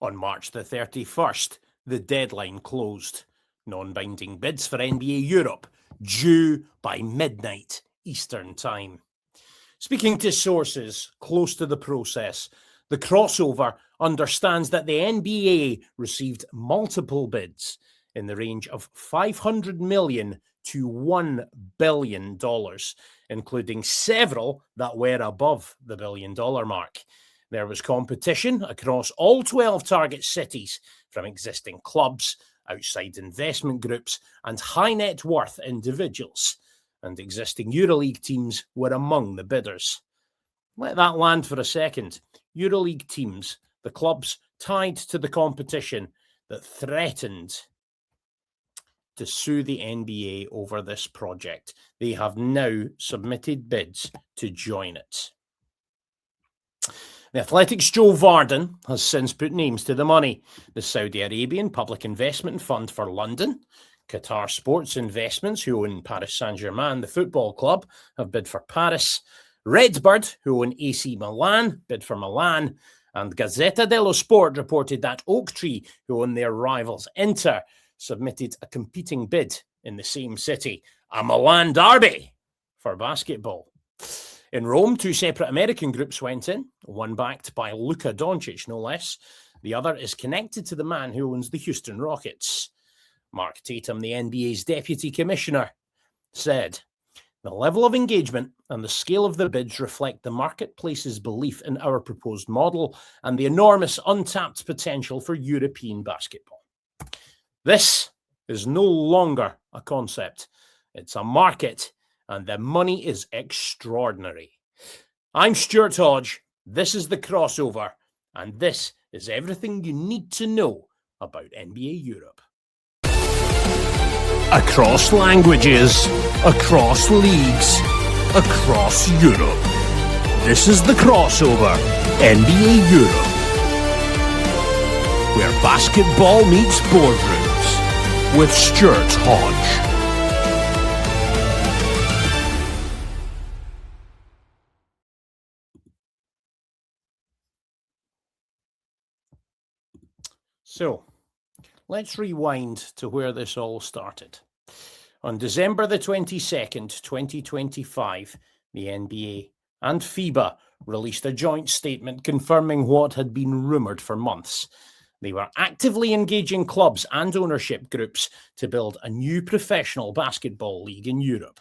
On March the 31st, the deadline closed. Non-binding bids for NBA Europe due by midnight Eastern Time. Speaking to sources close to the process, the crossover understands that the NBA received multiple bids in the range of $500 million to $1 billion, including several that were above the $1 billion mark. There was competition across all 12 target cities from existing clubs, outside investment groups, and high net worth individuals. And existing EuroLeague teams were among the bidders. Let that land for a second. EuroLeague teams, the clubs tied to the competition that threatened to sue the NBA over this project. They have now submitted bids to join it. The Athletic's Joe Varden has since put names to the money. The Saudi Arabian Public Investment Fund for London, Qatar Sports Investments, who own Paris Saint-Germain, the football club, have bid for Paris. RedBird, who own AC Milan, bid for Milan. And Gazzetta dello Sport reported that Oaktree, who own their rivals Inter, submitted a competing bid in the same city, a Milan derby for basketball. In Rome, two separate American groups went in, one backed by Luka Doncic, no less. The other is connected to the man who owns the Houston Rockets. Mark Tatum, the NBA's deputy commissioner, said, "The level of engagement and the scale of the bids reflect the marketplace's belief in our proposed model and the enormous untapped potential for European basketball. This is no longer a concept. It's a market, and the money is extraordinary." I'm Stuart Hodge. This is The Crossover, and this is everything you need to know about NBA Europe. Across languages, across leagues, across Europe. This is The Crossover, NBA Europe, where basketball meets boardrooms with Stuart Hodge. So, let's rewind to where this all started. On December the 22nd, 2025, the NBA and FIBA released a joint statement confirming what had been rumoured for months. They were actively engaging clubs and ownership groups to build a new professional basketball league in Europe.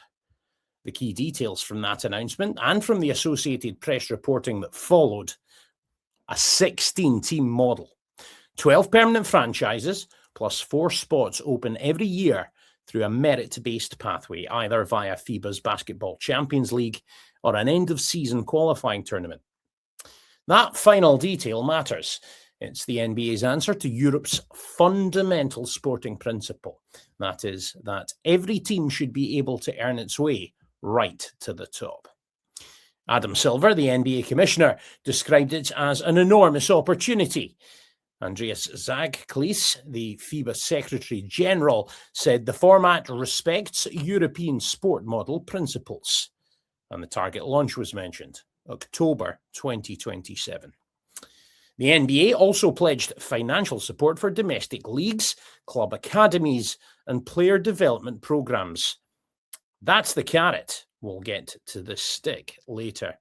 The key details from that announcement and from the Associated Press reporting that followed: a 16-team model, 12 permanent franchises, plus 4 spots open every year through a merit-based pathway, either via FIBA's Basketball Champions League or an end-of-season qualifying tournament. That final detail matters. It's the NBA's answer to Europe's fundamental sporting principle. That is, that every team should be able to earn its way right to the top. Adam Silver, the NBA commissioner, described it as an enormous opportunity. Andreas Zagklis, the FIBA Secretary General, said the format respects European sport model principles. And the target launch was mentioned, October 2027. The NBA also pledged financial support for domestic leagues, club academies, and player development programs. That's the carrot. We'll get to the stick later.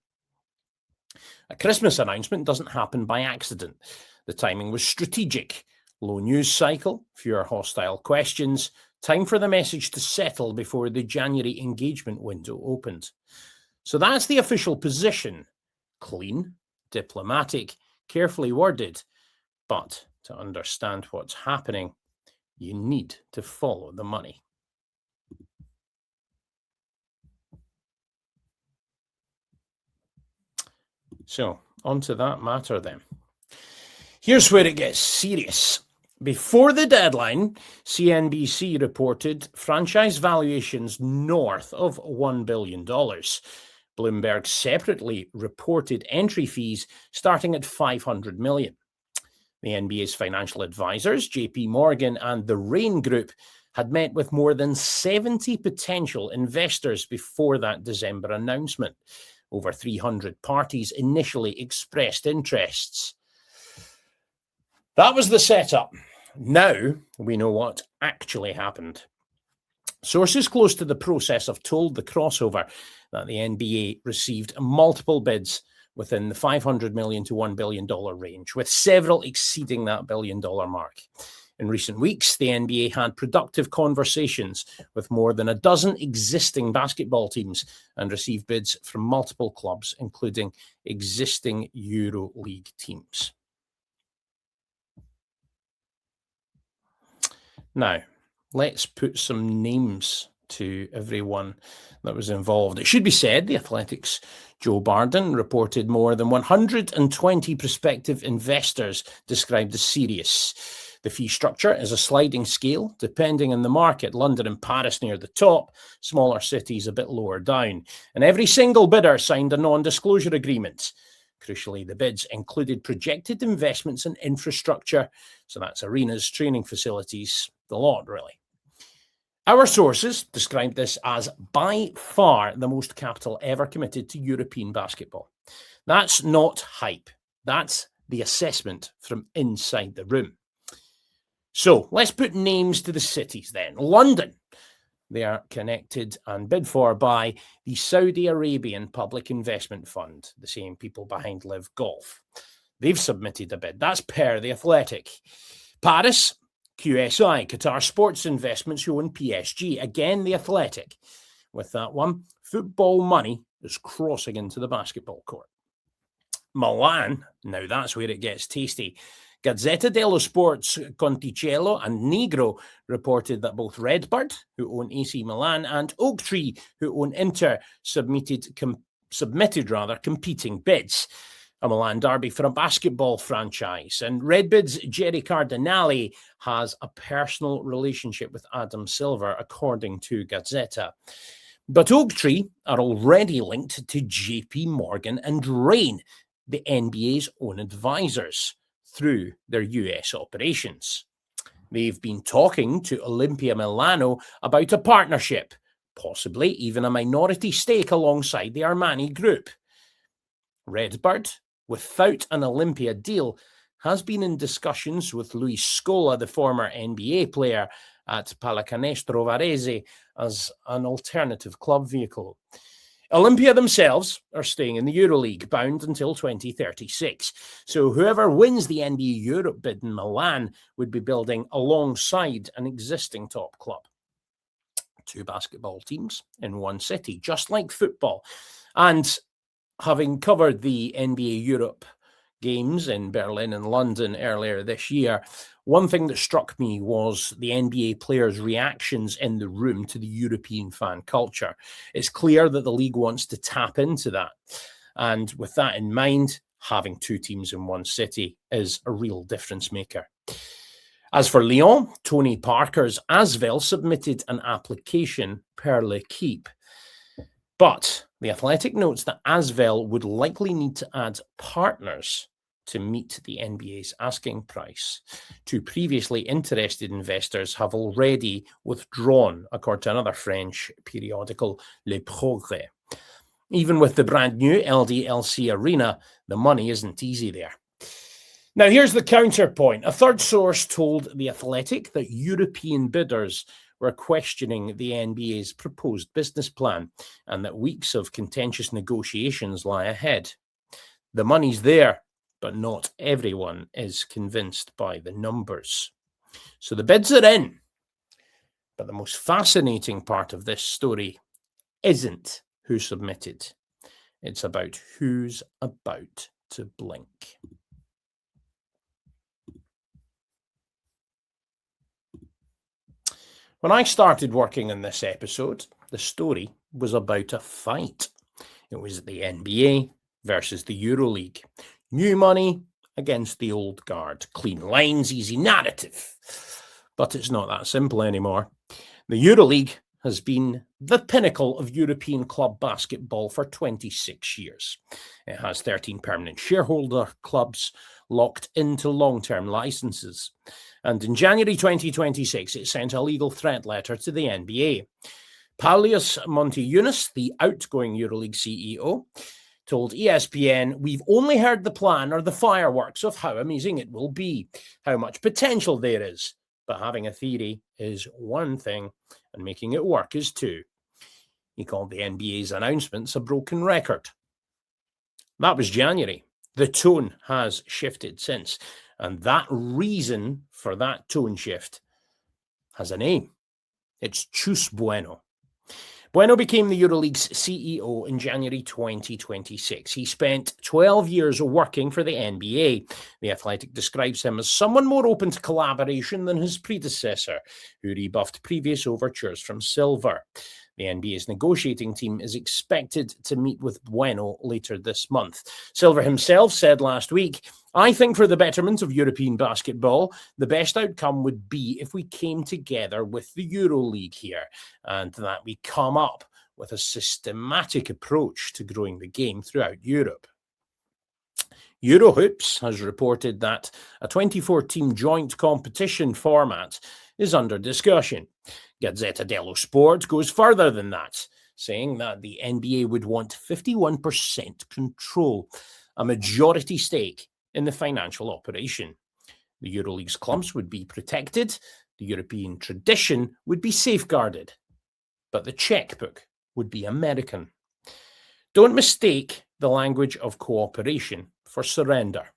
A Christmas announcement doesn't happen by accident. The timing was strategic. Low news cycle, fewer hostile questions, time for the message to settle before the January engagement window opened. So that's the official position. Clean, diplomatic, carefully worded. But to understand what's happening, you need to follow the money. So, on to that matter then. Here's where it gets serious. Before the deadline, CNBC reported franchise valuations north of $1 billion. Bloomberg separately reported entry fees starting at $500 million. The NBA's financial advisors, JP Morgan and the Rain Group, had met with more than 70 potential investors before that December announcement. Over 300 parties initially expressed interests. That was the setup. Now we know what actually happened. Sources close to the process have told the crossover that the NBA received multiple bids within the $500 million to $1 billion range, with several exceeding that $1 billion mark. In recent weeks, the NBA had productive conversations with more than a dozen existing basketball teams and received bids from multiple clubs, including existing EuroLeague teams. Now, let's put some names to everyone that was involved. It should be said, The Athletic's Joe Barden reported more than 120 prospective investors described as serious. The fee structure is a sliding scale, depending on the market. London and Paris near the top, smaller cities a bit lower down. And every single bidder signed a non-disclosure agreement. Crucially, the bids included projected investments in infrastructure, so that's arenas, training facilities, the lot, really. Our sources described this as by far the most capital ever committed to European basketball. That's not hype. That's the assessment from inside the room. So let's put names to the cities then. London. They are connected and bid for by the Saudi Arabian Public Investment Fund, the same people behind Live Golf. They've submitted a bid. That's per The Athletic. Paris, QSI, Qatar Sports Investments, who own PSG. Again, The Athletic. With that one, football money is crossing into the basketball court. Milan, now that's where it gets tasty. Gazzetta dello Sport's Conticello and Negro reported that both RedBird, who own AC Milan, and Oaktree, who own Inter, submitted competing bids. A Milan derby for a basketball franchise. And RedBird's Jerry Cardinale has a personal relationship with Adam Silver, according to Gazzetta. But Oaktree are already linked to JP Morgan and Rain, the NBA's own advisors, through their US operations. They've been talking to Olympia Milano about a partnership, possibly even a minority stake alongside the Armani Group. RedBird, without an Olympia deal, has been in discussions with Luis Scola, the former NBA player at Pallacanestro Varese, as an alternative club vehicle. Olympia themselves are staying in the EuroLeague, bound until 2036. So whoever wins the NBA Europe bid in Milan would be building alongside an existing top club. Two basketball teams in one city, just like football. And having covered the NBA Europe games in Berlin and London earlier this year, one thing that struck me was the NBA players' reactions in the room to the European fan culture. It's clear that the league wants to tap into that. And with that in mind, having two teams in one city is a real difference maker. As for Lyon, Tony Parker's Asvel submitted an application per L'Equipe. But The Athletic notes that Asvel would likely need to add partners to meet the NBA's asking price. Two previously interested investors have already withdrawn, according to another French periodical, Le Progrès. Even with the brand new LDLC arena, the money isn't easy there. Now, here's the counterpoint. A third source told The Athletic that European bidders were questioning the NBA's proposed business plan and that weeks of contentious negotiations lie ahead. The money's there, but not everyone is convinced by the numbers. So the bids are in. But the most fascinating part of this story isn't who submitted. It's about who's about to blink. When I started working on this episode, the story was about a fight. It was the NBA versus the EuroLeague. New money against the old guard. Clean lines, easy narrative. But it's not that simple anymore. The EuroLeague has been the pinnacle of European club basketball for 26 years. It has 13 permanent shareholder clubs locked into long-term licenses. And in January 2026, it sent a legal threat letter to the NBA. Paulius Montiyunas, the outgoing EuroLeague CEO, told ESPN, "We've only heard the plan or the fireworks of how amazing it will be, how much potential there is. But having a theory is one thing, and making it work is two." He called the NBA's announcements a broken record. That was January. The tone has shifted since, and that reason for that tone shift has a name. It's Chus Bueno. Bueno became the EuroLeague's CEO in January 2026. He spent 12 years working for the NBA. The Athletic describes him as someone more open to collaboration than his predecessor, who rebuffed previous overtures from Silver. The NBA's negotiating team is expected to meet with Bueno later this month. Silver himself said last week, "I think for the betterment of European basketball, the best outcome would be if we came together with the EuroLeague here, and that we come up with a systematic approach to growing the game throughout Europe." Eurohoops has reported that a 24-team joint competition format is under discussion. Gazzetta dello Sport goes further than that, saying that the NBA would want 51% control, a majority stake in the financial operation. The EuroLeague's clubs would be protected, the European tradition would be safeguarded, but the checkbook would be American. Don't mistake the language of cooperation for surrender.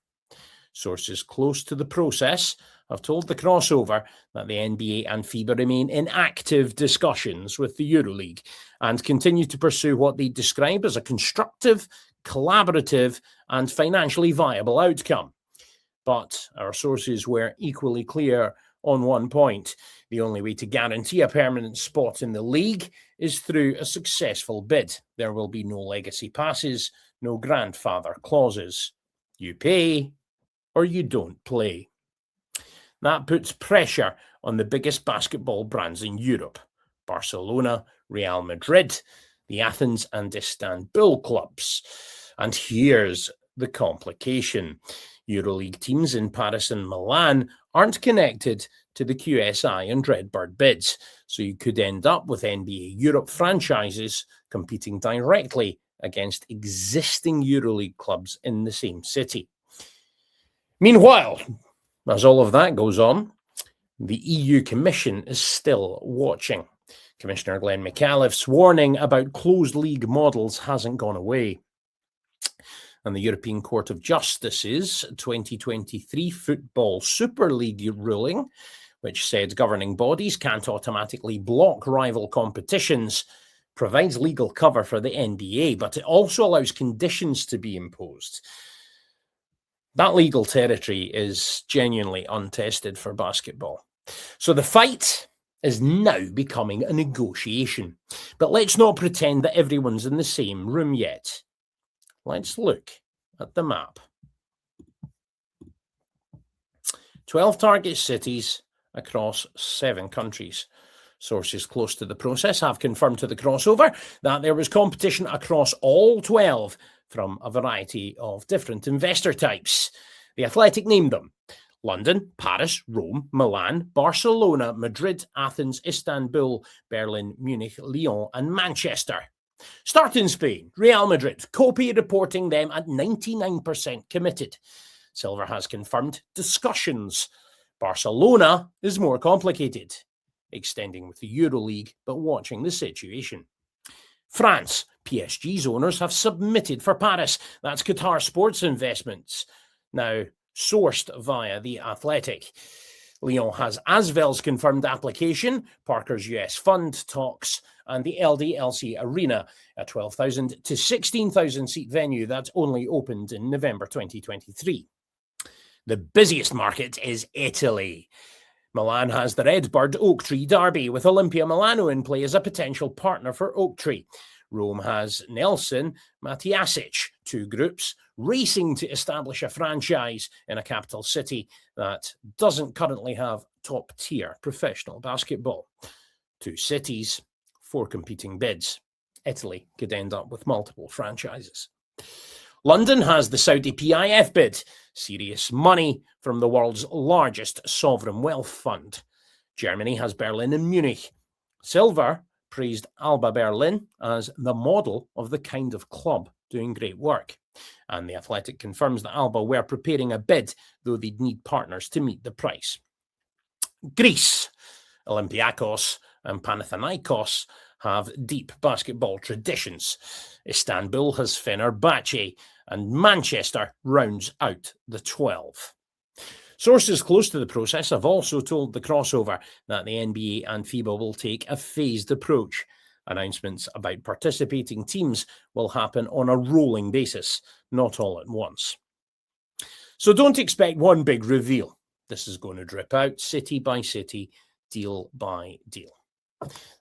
Sources close to the process have told the crossover that the NBA and FIBA remain in active discussions with the EuroLeague and continue to pursue what they describe as a constructive, collaborative, and financially viable outcome. But our sources were equally clear on one point. The only way to guarantee a permanent spot in the league is through a successful bid. There will be no legacy passes, no grandfather clauses. You pay or you don't play. That puts pressure on the biggest basketball brands in Europe: Barcelona, Real Madrid, the Athens and Istanbul clubs. And here's the complication. EuroLeague teams in Paris and Milan aren't connected to the QSI and RedBird bids, so you could end up with NBA Europe franchises competing directly against existing EuroLeague clubs in the same city. Meanwhile, as all of that goes on, the EU Commission is still watching. Commissioner Glenn McAuliffe's warning about closed league models hasn't gone away. And the European Court of Justice's 2023 Football Super League ruling, which said governing bodies can't automatically block rival competitions, provides legal cover for the NBA, but it also allows conditions to be imposed. That legal territory is genuinely untested for basketball. So the fight is now becoming a negotiation. But let's not pretend that everyone's in the same room yet. Let's look at the map. 12 target cities across 7 countries. Sources close to the process have confirmed to the crossover that there was competition across all 12 from a variety of different investor types. The Athletic named them: London, Paris, Rome, Milan, Barcelona, Madrid, Athens, Istanbul, Berlin, Munich, Lyon, and Manchester. Start in Spain. Real Madrid, Copy reporting them at 99% committed. Silver has confirmed discussions. Barcelona is more complicated, extending with the EuroLeague, but watching the situation. France, PSG's owners have submitted for Paris. That's Qatar Sports Investments, now sourced via The Athletic. Lyon has Asvel's confirmed application, Parker's US fund talks, and the LDLC Arena, a 12,000 to 16,000 seat venue that's only opened in November 2023. The busiest market is Italy. Milan has the RedBird Oaktree Derby, with Olimpia Milano in play as a potential partner for Oaktree. Rome has Nelson Matiasic, 2 groups, racing to establish a franchise in a capital city that doesn't currently have top-tier professional basketball. 2 cities, 4 competing bids. Italy could end up with multiple franchises. London has the Saudi PIF bid, serious money from the world's largest sovereign wealth fund. Germany has Berlin and Munich. Silver praised Alba Berlin as the model of the kind of club doing great work. And The Athletic confirms that Alba were preparing a bid, though they'd need partners to meet the price. Greece, Olympiakos and Panathinaikos have deep basketball traditions. Istanbul has Fenerbahce, and Manchester rounds out the 12. Sources close to the process have also told the crossover that the NBA and FIBA will take a phased approach. Announcements about participating teams will happen on a rolling basis, not all at once. So don't expect one big reveal. This is going to drip out city by city, deal by deal.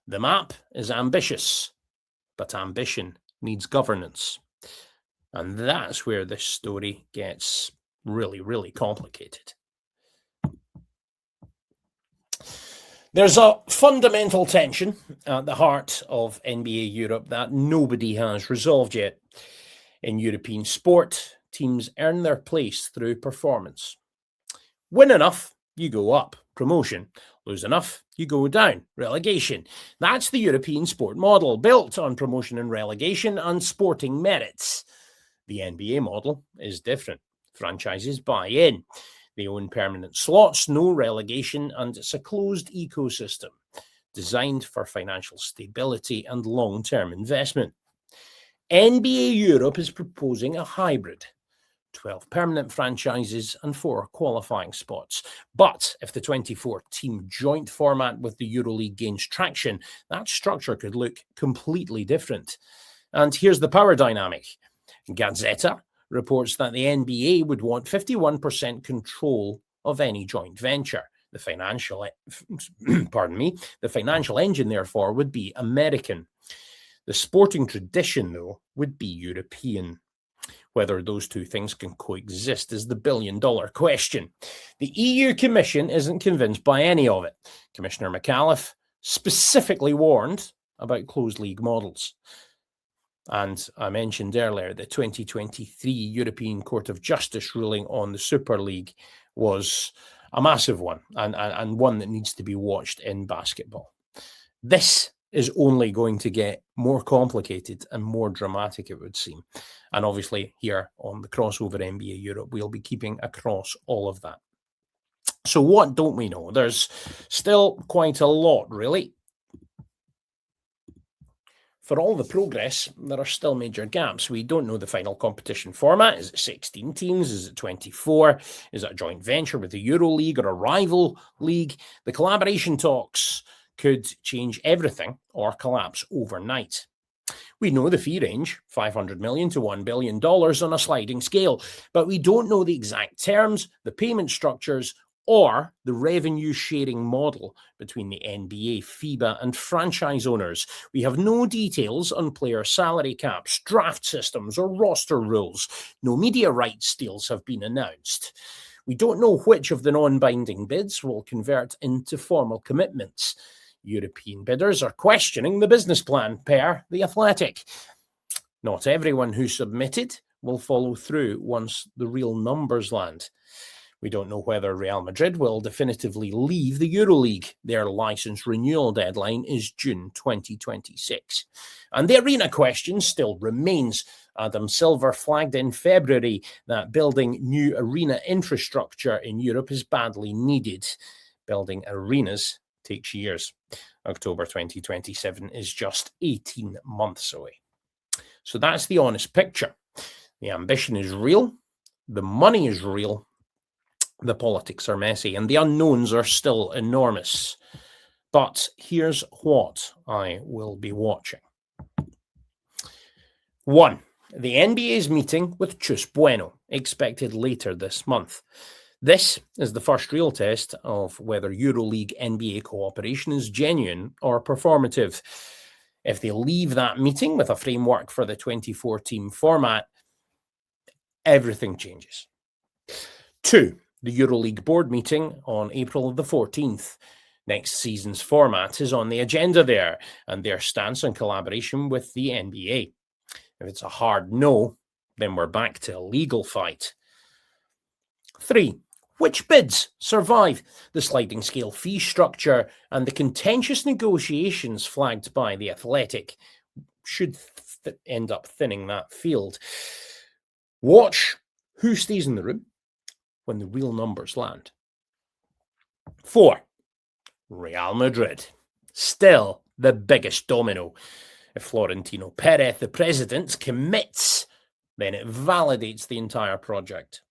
The map is ambitious, but ambition needs governance. And that's where this story gets really, really complicated. There's a fundamental tension at the heart of NBA Europe that nobody has resolved yet. In European sport, teams earn their place through performance. Win enough, you go up, promotion. Lose enough, you go down, relegation. That's the European sport model, built on promotion and relegation and sporting merits. The NBA model is different. Franchises buy in. They own permanent slots, no relegation, and it's a closed ecosystem designed for financial stability and long-term investment. NBA Europe is proposing a hybrid. 12 permanent franchises and 4 qualifying spots. But if the 24-team joint format with the EuroLeague gains traction, that structure could look completely different. And here's the power dynamic. Gazzetta reports that the NBA would want 51% control of any joint venture. The financial engine, therefore, would be American. The sporting tradition, though, would be European. Whether those two things can coexist is the billion-dollar question. The EU Commission isn't convinced by any of it. Commissioner McAuliffe specifically warned about closed league models. And I mentioned earlier the 2023 European Court of Justice ruling on the Super League was a massive one and one that needs to be watched in basketball. This is only going to get more complicated and more dramatic, it would seem. And obviously here on the crossover NBA Europe, we'll be keeping across all of that. So what don't we know? There's still quite a lot, really. For all the progress, there are still major gaps. We don't know the final competition format. Is it 16 teams? Is it 24? Is it a joint venture with the EuroLeague or a rival league? The collaboration talks could change everything or collapse overnight. We know the fee range, $500 million to $1 billion on a sliding scale, but we don't know the exact terms, the payment structures, or the revenue sharing model between the NBA, FIBA, and franchise owners. We have no details on player salary caps, draft systems, or roster rules. No media rights deals have been announced. We don't know which of the non-binding bids will convert into formal commitments. European bidders are questioning the business plan, per The Athletic. Not everyone who submitted will follow through once the real numbers land. We don't know whether Real Madrid will definitively leave the EuroLeague. Their license renewal deadline is June 2026. And the arena question still remains. Adam Silver flagged in February that building new arena infrastructure in Europe is badly needed. Building arenas takes years. October 2027 is just 18 months away. So that's the honest picture. The ambition is real. The money is real. The politics are messy and the unknowns are still enormous. But here's what I will be watching. 1. The NBA's meeting with Chus Bueno, expected later this month. This is the first real test of whether EuroLeague NBA cooperation is genuine or performative. If they leave that meeting with a framework for the 24-team format, everything changes. 2. The EuroLeague board meeting on April the 14th. Next season's format is on the agenda there, and their stance on collaboration with the NBA. If it's a hard no, then we're back to a legal fight. 3. Which bids survive the sliding scale fee structure and the contentious negotiations flagged by The Athletic? Should end up thinning that field. Watch who stays in the room when the real numbers land. 4. Real Madrid. Still the biggest domino. If Florentino Perez, the president, commits, then it validates the entire project.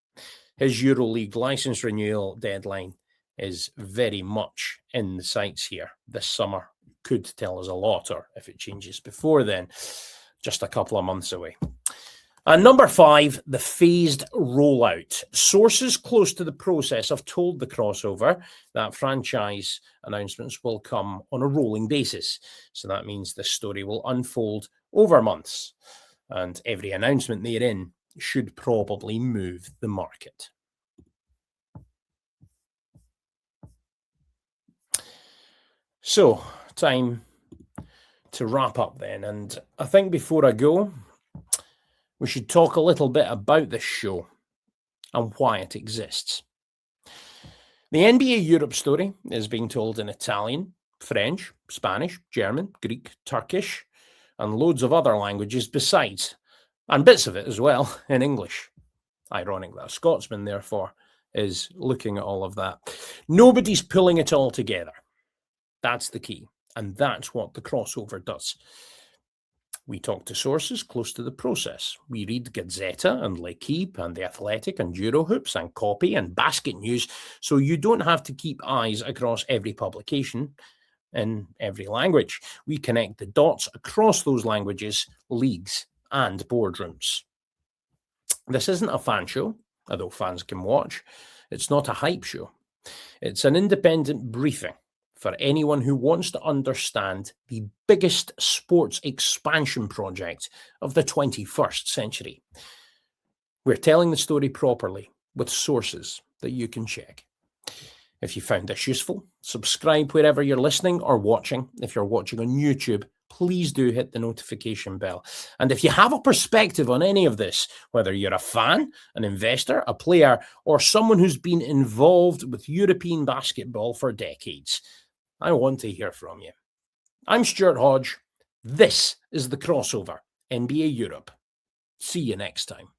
His EuroLeague license renewal deadline is very much in the sights here. This summer could tell us a lot, or if it changes before then, just a couple of months away. And number 5, the phased rollout. Sources close to the process have told the crossover that franchise announcements will come on a rolling basis. So that means this story will unfold over months, and every announcement therein should probably move the market. So, time to wrap up then. And I think before I go, we should talk a little bit about this show and why it exists. The NBA Europe story is being told in Italian, French, Spanish, German, Greek, Turkish, and loads of other languages besides, and bits of it as well in English. Ironic that a Scotsman, therefore, is looking at all of that. Nobody's pulling it all together. That's the key, and that's what the crossover does. We talk to sources close to the process. We read Gazzetta and L'Equipe and The Athletic and Eurohoops and Copy and Basket News, so you don't have to keep eyes across every publication in every language. We connect the dots across those languages, leagues, and boardrooms. This isn't a fan show, although fans can watch. It's not a hype show. It's an independent briefing for anyone who wants to understand the biggest sports expansion project of the 21st century. We're telling the story properly with sources that you can check. If you found this useful, subscribe wherever you're listening or watching. If you're watching on YouTube, please do hit the notification bell. And if you have a perspective on any of this, whether you're a fan, an investor, a player, or someone who's been involved with European basketball for decades, I want to hear from you. I'm Stuart Hodge. This is The Crossover, NBA Europe. See you next time.